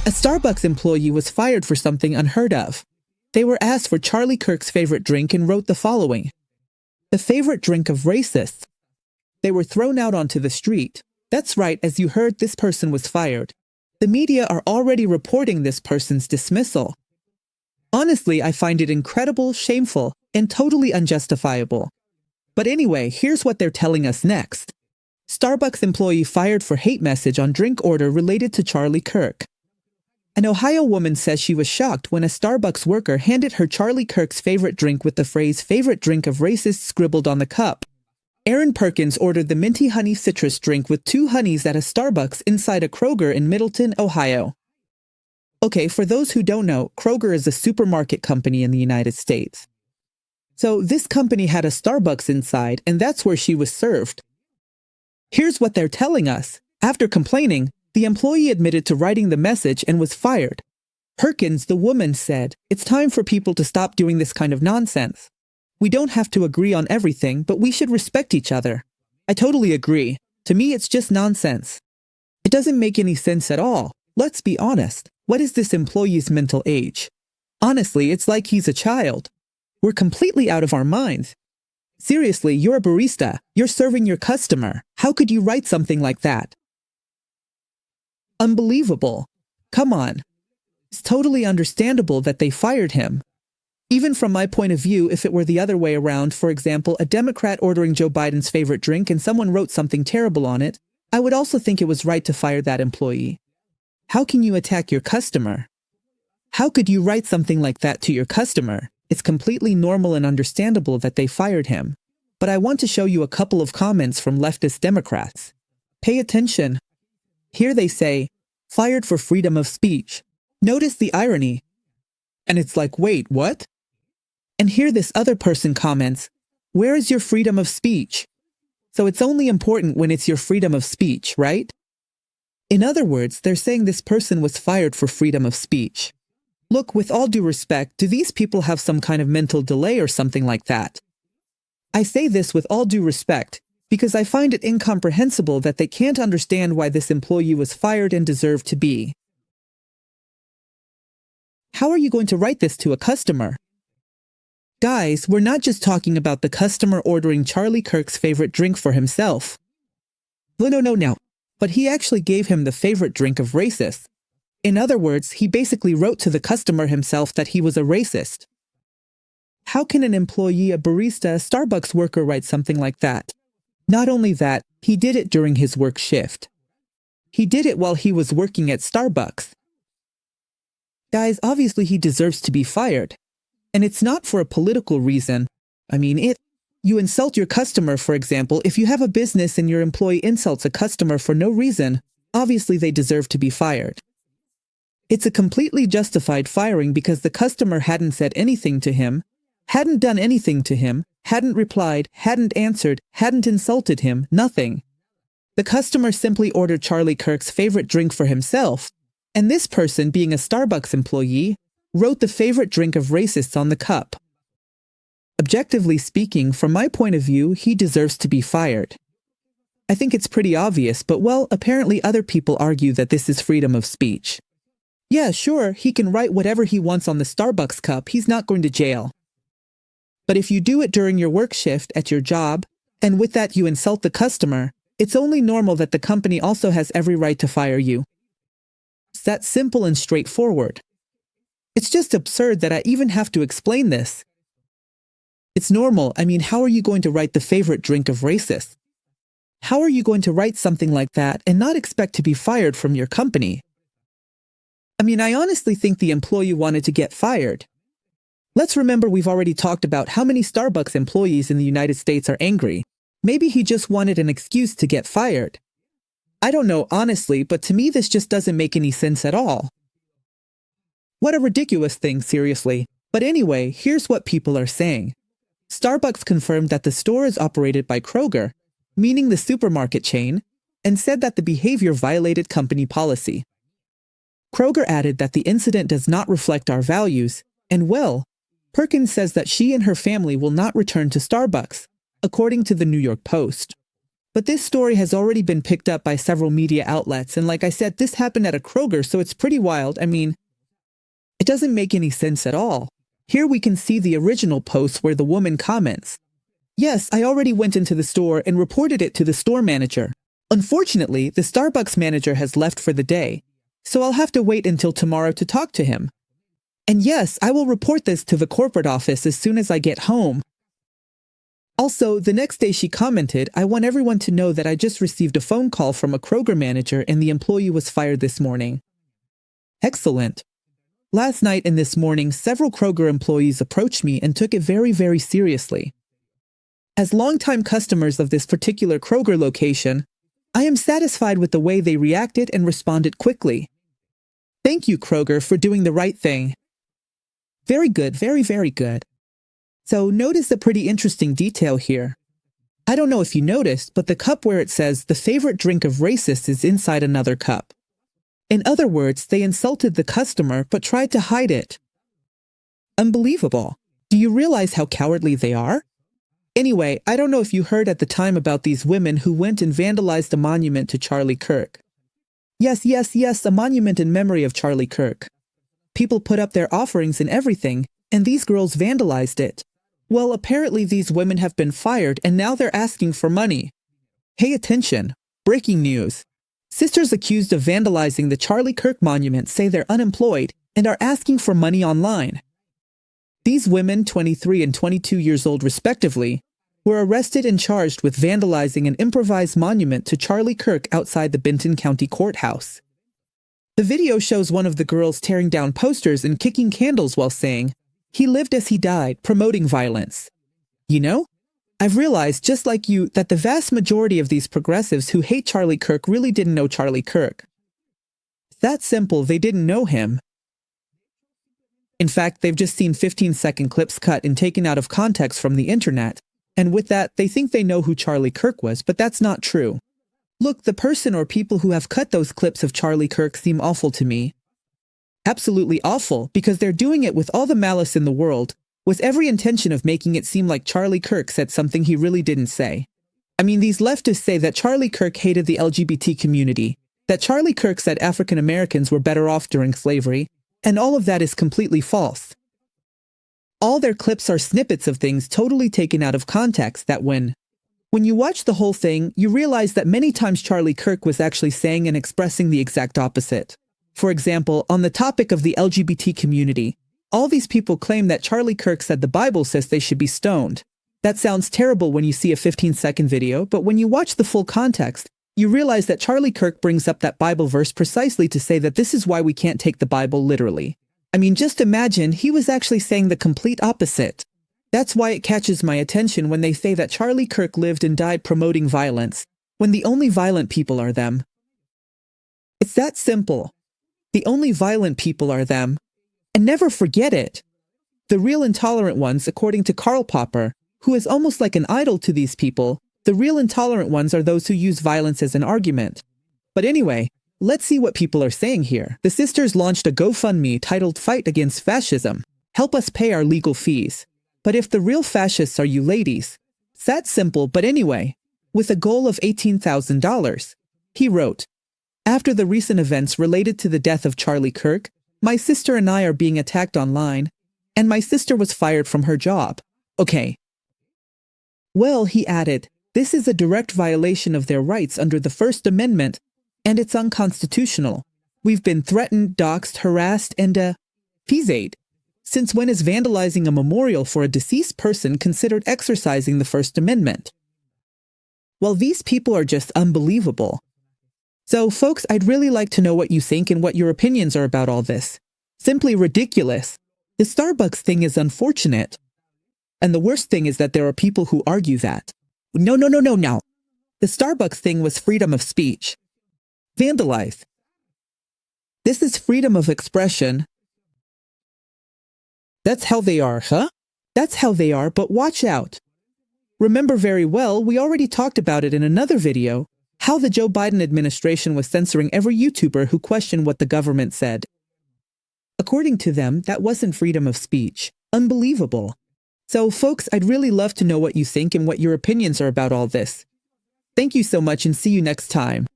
A Starbucks employee was fired for something unheard of. They were asked for Charlie Kirk's favorite drink and wrote the following: "The favorite drink of racists." They were thrown out onto the street. That's right, as you heard, this person was fired. The media are already reporting this person's dismissal. Honestly, I find it incredible, shameful, and totally unjustifiable. But anyway, here's what they're telling us next. Starbucks employee fired for hate message on drink order related to Charlie Kirk. An Ohio woman says she was shocked when a Starbucks worker handed her Charlie Kirk's favorite drink with the phrase "favorite drink of racists" scribbled on the cup. Erin Perkins ordered the minty honey citrus drink with 2 honeys at a Starbucks inside a Kroger in Middleton, Ohio. Okay, for those who don't know, Kroger is a supermarket company in the United States. So this company had a Starbucks inside, and that's where she was served. Here's what they're telling us. After complaining, the employee admitted to writing the message and was fired. Perkins, the woman, said, "It's time for people to stop doing this kind of nonsense. We don't have to agree on everything, but we should respect each other." I totally agree. To me, it's just nonsense. It doesn't make any sense at all. Let's be honest. What is this employee's mental age? Honestly, it's like he's a child. We're completely out of our minds. Seriously, you're a barista. You're serving your customer. How could you write something like that? Unbelievable. Come on. It's totally understandable that they fired him. Even from my point of view, if it were the other way around, for example, a Democrat ordering Joe Biden's favorite drink and someone wrote something terrible on it, I would also think it was right to fire that employee. How can you attack your customer? How could you write something like that to your customer? It's completely normal and understandable that they fired him. But I want to show you a couple of comments from leftist Democrats. Pay attention. Here they say, "Fired for freedom of speech." Notice the irony. And it's like, wait, what? And here this other person comments, "Where is your freedom of speech?" So it's only important when it's your freedom of speech, right? In other words, they're saying this person was fired for freedom of speech. Look, with all due respect, do these people have some kind of mental delay or something like that? I say this with all due respect because I find it incomprehensible that they can't understand why this employee was fired and deserved to be. How are you going to write this to a customer? Guys, we're not just talking about the customer ordering Charlie Kirk's favorite drink for himself. No. But he actually gave him the favorite drink of racists. In other words, he basically wrote to the customer himself that he was a racist. How can an employee, a barista, a Starbucks worker write something like that? Not only that, he did it during his work shift. He did it while he was working at Starbucks. Guys, obviously he deserves to be fired. And it's not for a political reason. You insult your customer, for example. If you have a business and your employee insults a customer for no reason, obviously they deserve to be fired. It's a completely justified firing because the customer hadn't said anything to him, hadn't done anything to him, hadn't replied, hadn't answered, hadn't insulted him, nothing. The customer simply ordered Charlie Kirk's favorite drink for himself, and this person, being a Starbucks employee, wrote the favorite drink of racists on the cup. Objectively speaking, from my point of view, he deserves to be fired. I think it's pretty obvious, but well, apparently other people argue that this is freedom of speech. Yeah, sure, he can write whatever he wants on the Starbucks cup, he's not going to jail. But if you do it during your work shift at your job, and with that you insult the customer, it's only normal that the company also has every right to fire you. It's that simple and straightforward. It's just absurd that I even have to explain this. It's normal. How are you going to write the favorite drink of racists? How are you going to write something like that and not expect to be fired from your company? I honestly think the employee wanted to get fired. Let's remember we've already talked about how many Starbucks employees in the United States are angry. Maybe he just wanted an excuse to get fired. I don't know, honestly, but to me this just doesn't make any sense at all. What a ridiculous thing, seriously. But anyway, here's what people are saying. Starbucks confirmed that the store is operated by Kroger, meaning the supermarket chain, and said that the behavior violated company policy. Kroger added that the incident does not reflect our values, and well, Perkins says that she and her family will not return to Starbucks, according to the New York Post. But this story has already been picked up by several media outlets, and like I said, this happened at a Kroger, so it's pretty wild. I mean, it doesn't make any sense at all. Here we can see the original post where the woman comments, "Yes, I already went into the store and reported it to the store manager. Unfortunately, the Starbucks manager has left for the day, so I'll have to wait until tomorrow to talk to him. And yes, I will report this to the corporate office as soon as I get home." Also, the next day she commented, "I want everyone to know that I just received a phone call from a Kroger manager and the employee was fired this morning." Excellent. Last night and this morning, several Kroger employees approached me and took it very, very seriously. As longtime customers of this particular Kroger location, I am satisfied with the way they reacted and responded quickly. Thank you, Kroger, for doing the right thing. Very good, very, very good. So notice a pretty interesting detail here. I don't know if you noticed, but the cup where it says the favorite drink of racists is inside another cup. In other words, they insulted the customer but tried to hide it. Unbelievable. Do you realize how cowardly they are? Anyway, I don't know if you heard at the time about these women who went and vandalized a monument to Charlie Kirk. Yes, a monument in memory of Charlie Kirk. People put up their offerings and everything, and these girls vandalized it. Well, apparently these women have been fired and now they're asking for money. Pay attention. Breaking news. Sisters accused of vandalizing the Charlie Kirk monument say they're unemployed and are asking for money online. These women, 23 and 22 years old respectively, were arrested and charged with vandalizing an improvised monument to Charlie Kirk outside the Benton County Courthouse. The video shows one of the girls tearing down posters and kicking candles while saying, "He lived as he died, promoting violence." You know, I've realized, just like you, that the vast majority of these progressives who hate Charlie Kirk really didn't know Charlie Kirk. It's that simple, they didn't know him. In fact, they've just seen 15-second clips cut and taken out of context from the internet, and with that, they think they know who Charlie Kirk was, but that's not true. Look, the person or people who have cut those clips of Charlie Kirk seem awful to me. Absolutely awful, because they're doing it with all the malice in the world, with every intention of making it seem like Charlie Kirk said something he really didn't say. I mean, these leftists say that Charlie Kirk hated the LGBT community, that Charlie Kirk said African Americans were better off during slavery, and all of that is completely false. All their clips are snippets of things totally taken out of context that when you watch the whole thing, you realize that many times Charlie Kirk was actually saying and expressing the exact opposite. For example, on the topic of the LGBT community, all these people claim that Charlie Kirk said the Bible says they should be stoned. That sounds terrible when you see a 15-second video, but when you watch the full context, you realize that Charlie Kirk brings up that Bible verse precisely to say that this is why we can't take the Bible literally. I mean, just imagine, he was actually saying the complete opposite. That's why it catches my attention when they say that Charlie Kirk lived and died promoting violence, when the only violent people are them. It's that simple. The only violent people are them. And never forget it. The real intolerant ones, according to Karl Popper, who is almost like an idol to these people, the real intolerant ones are those who use violence as an argument. But anyway, let's see what people are saying here. The sisters launched a GoFundMe titled "Fight Against Fascism. Help us pay our legal fees." But if the real fascists are you ladies, it's that simple. But anyway, with a goal of $18,000. He wrote, "After the recent events related to the death of Charlie Kirk, my sister and I are being attacked online, and my sister was fired from her job." Okay. Well, he added, "This is a direct violation of their rights under the First Amendment, and it's unconstitutional. We've been threatened, doxxed, harassed, and fees-aid. Since when is vandalizing a memorial for a deceased person considered exercising the First Amendment?" Well, these people are just unbelievable. So, folks, I'd really like to know what you think and what your opinions are about all this. Simply ridiculous. The Starbucks thing is unfortunate. And the worst thing is that there are people who argue that. No. The Starbucks thing was freedom of speech. Vandalize. This is freedom of expression. That's how they are, huh? That's how they are, but watch out. Remember very well, we already talked about it in another video, how the Joe Biden administration was censoring every YouTuber who questioned what the government said. According to them, that wasn't freedom of speech. Unbelievable. So, folks, I'd really love to know what you think and what your opinions are about all this. Thank you so much and see you next time.